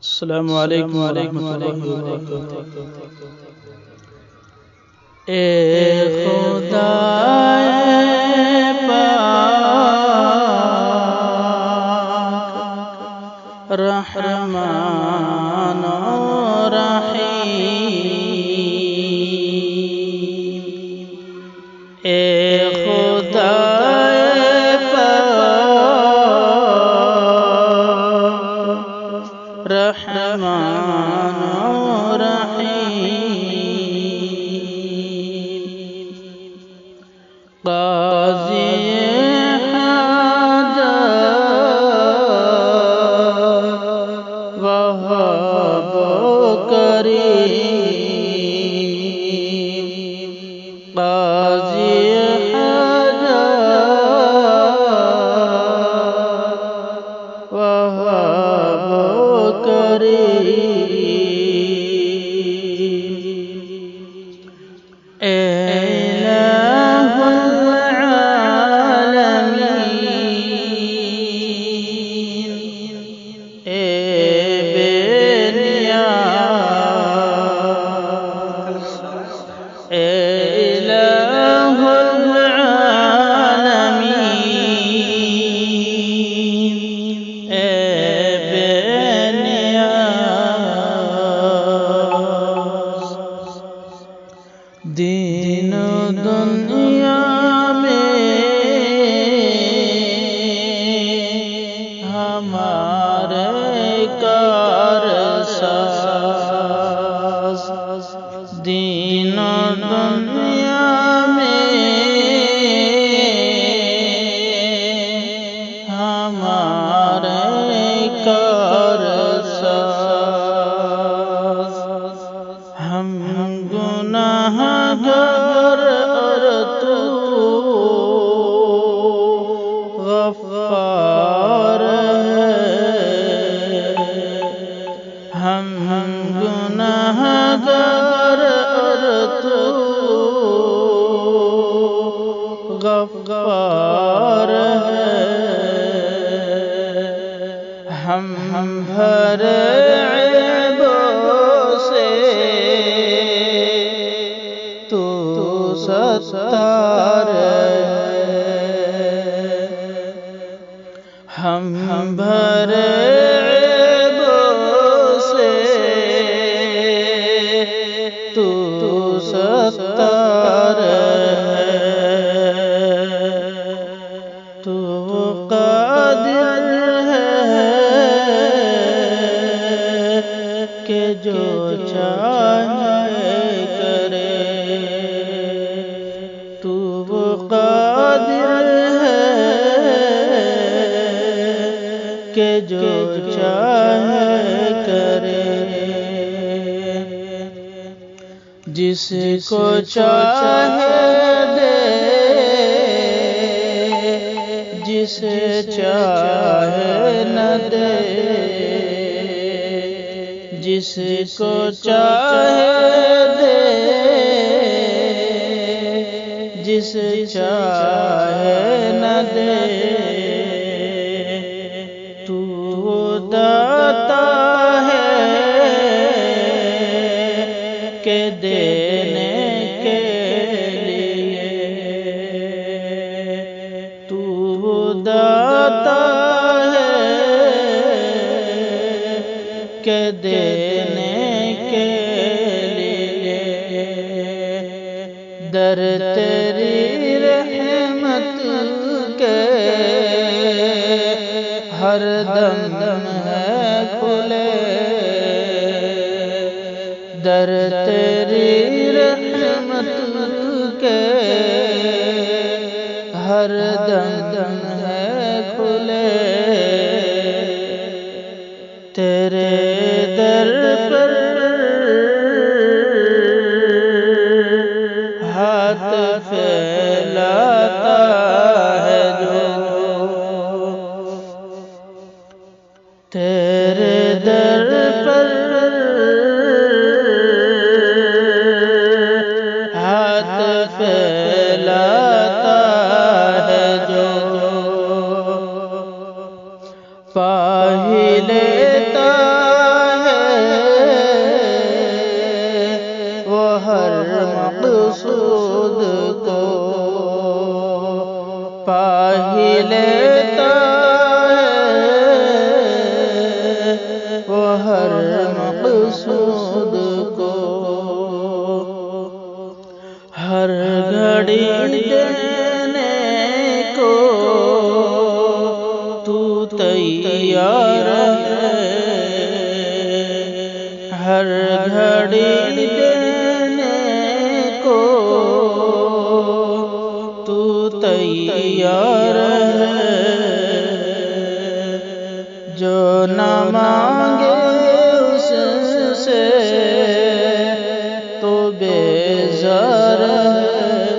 السلام علیکم ورحمۃ اللہ وبرکاتہ۔ اے خدا پاک رحمان و رحیم، اے خدا رحمان و رحیم، قاضی حاجت وہاب کریم، قاضی حاجت وہاب کریم، اے الہ العالمین، اے بے نیاز، اے الہ العالمین، اے بے نیاز، دین و دنیا میں ہمارے کارساز، دین و دنیا میں ہمارے کارساز، ہم گناہ گر اور تو غفار ہے، ہم گناہ گر اور تو غفار ہے، ہم بھرے عیبوں سے تو ستار ہے، ہم بھرے عیبوں سے تو ستار ہے، تو قادر ہے کہ جو چاہے کرے، تو قادر ہے کہ جو چاہے کرے، جس کو چاہے دے، جسے چاہے نہ دے، جس کو چاہے دے، جسے چاہے نہ دے، تو داتا ہے کہ دینے کے لیے، تو داتا ہے کہ دینے کے لیے، در تیری رحمت کے ہر دم ہے کھلے، در تیری رحمت کے ہر دم ہے کھلے، تیرے در پر ہاتھ پھیلاتا ہے جو، تیرے در پر ہاتھ پھیلاتا ہے جو، پا ہی لیتا مقصود کو پا ہی لیتا ہے وہ ہر مقصود کو، ہر گھڑی دینے کو تو تیار ہے، ہر گھڑی دینے کو تو تیار ہے، جو نہ مانگے اس سے تو بیزار ہے،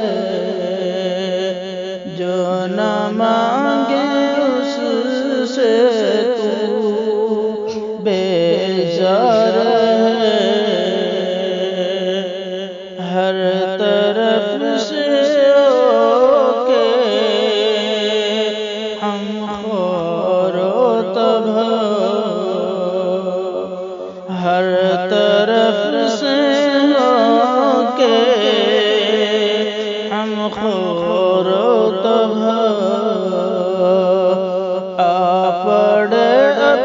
جو نہ مانگے اس سے تو بیزار ہے، ہر طرف سے ہو کے ہم خور و تباہ، ہر طرف سے ہو کے ہم خور و تباہ، آ پڑے اب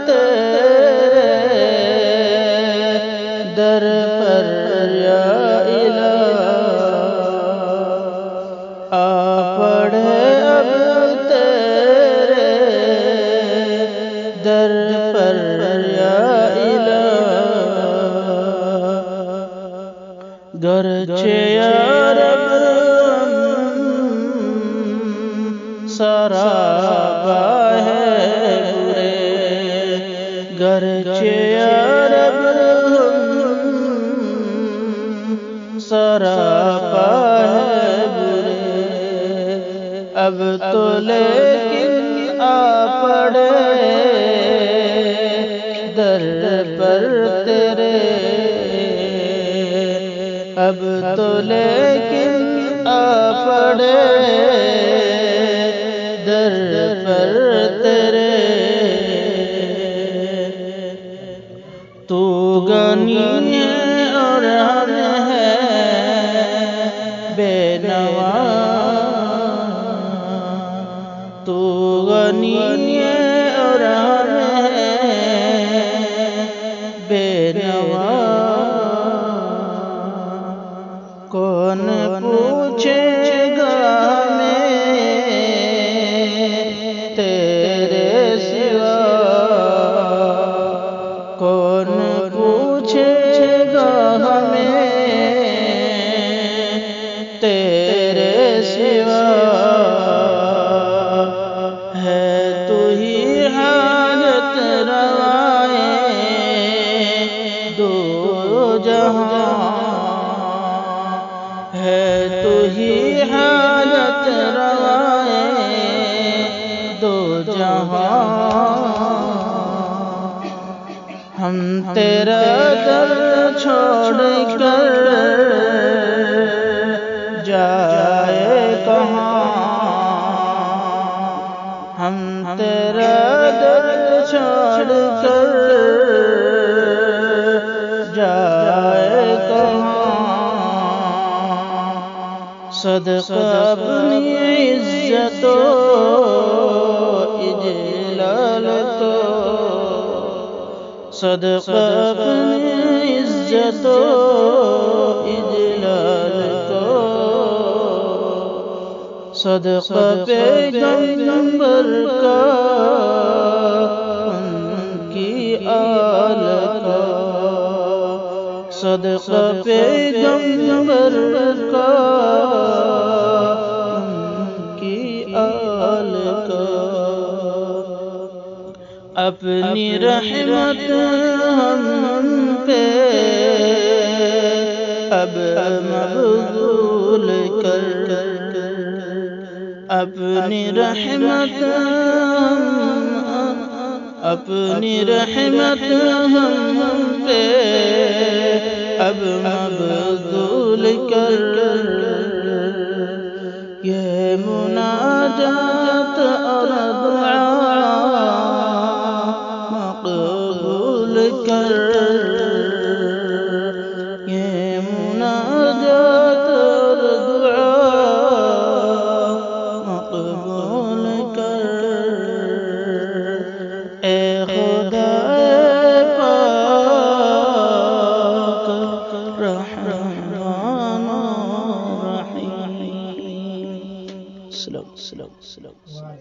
تیرے در پر یا الہ، آ پڑے اب تیرے در پر یا الہ، گرچہ یا رب سراپا ہے برے، گرچہ یا رب سراپا ہے برے، اب تو لیکن آ پڑے در پر تیرے، اب تو لیکن آ پڑے در پر تیرے، تو غنی ہے اور ہم ہیں بے نوا، تو غنی ہے اور ہم ہیں بے نوا، کون پوچھے گا ہمیں تیرے سوا، کون پوچھے گا ہمیں تیرے سوا، ہے تو ہی حاجت روائے دو جہاں، ہے تو ہی حاجت روائے دو جہاں، ہم تیرا در چھوڑ کر جائے کہاں، ہم تیرا در چھوڑ کر جائے کہاں، صدقہ اپنی عزت و اجلال کو، صدقہ اپنی عزت و اجلال کو، صدقہ پیغمبر کا ان کی آل کا، صدقہ پیغمبر کا ان کی آل کا، اپنی رحمت ہم پہ اب مبذول کر، اپنی رحمت اپنی رحمت ہم پہ اب مبذول کر، یہ مناجات اور دعا مقبول کر، یہ مناجات السلام السلام السلام السلام